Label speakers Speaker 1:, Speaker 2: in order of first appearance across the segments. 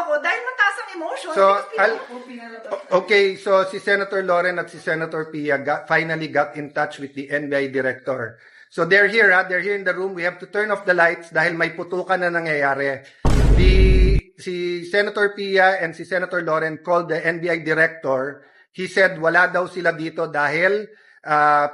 Speaker 1: ako dahil mataas ang emotion.
Speaker 2: Okay, so si Senator Loren at si Senator Pia finally got in touch with the NBI director. So they're here, they're here in the room. We have to turn off the lights dahil may putukan na nangyayari. Si Senator Pia and si Senator Loren called the NBI director. He said wala daw sila dito dahil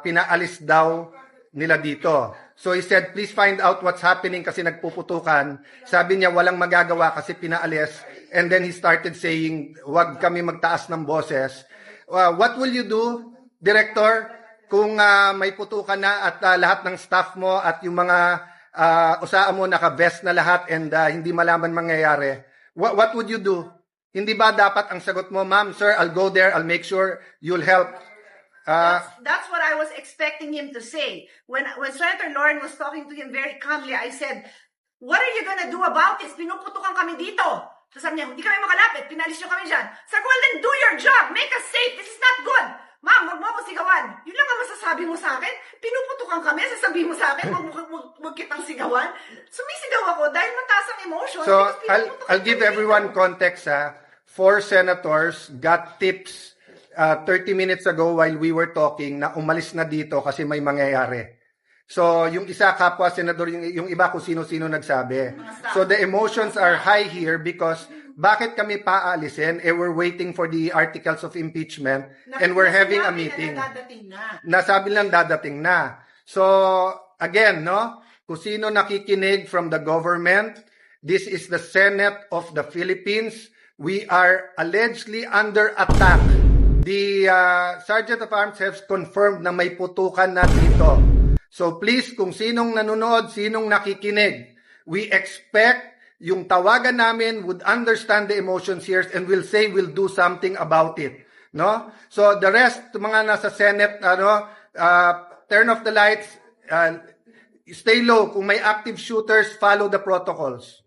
Speaker 2: pinaalis daw nila dito. So he said, please find out what's happening kasi nagpuputukan. Sabi niya walang magagawa kasi pinaalis. And then he started saying, wag kami magtaas ng boses. What will you do, Director, kung may putukan na at lahat ng staff mo at yung mga usaan mo naka-vest na lahat and hindi malaman mangyayari? What would you do? Hindi ba dapat ang sagot mo, ma'am, sir, I'll go there, I'll make sure you'll help?
Speaker 1: That's what I was expecting him to say. When Senator Loren was talking to him very calmly, I said, what are you gonna do about this? Pinuputukan kami dito. So sabi niya, hindi kami makalapit, pinalis niyo kami dyan. Sabi ko, well then do your job, make us safe, this is not good. Ma'am, wag mo ako sigawan. Yun lang ang masasabi mo sa akin. Pinuputukan kami, sasabihin mo sa akin, wag kitang sigawan. Sumisigaw ako dahil mataas ang emotion.
Speaker 2: So I'll give everyone context. 4 senators got tips 30 minutes ago while we were talking na umalis na dito kasi may mangyayari. So, yung isa kapwa senador, yung iba kung sino-sino nagsabi. So, the emotions are high here because bakit kami paalisin? We're waiting for the articles of impeachment and we're having a meeting. Nasabi lang dadating na. So, again, no? Kung sino nakikinig from the government, this is the Senate of the Philippines. We are allegedly under attack. The Sergeant of Arms has confirmed na may putukan na dito. So please, kung sinong nanonood, sinong nakikinig, we expect yung tawagan namin would understand the emotions here and will say we'll do something about it. No? So the rest, mga nasa Senate, turn off the lights, stay low. Kung may active shooters, follow the protocols.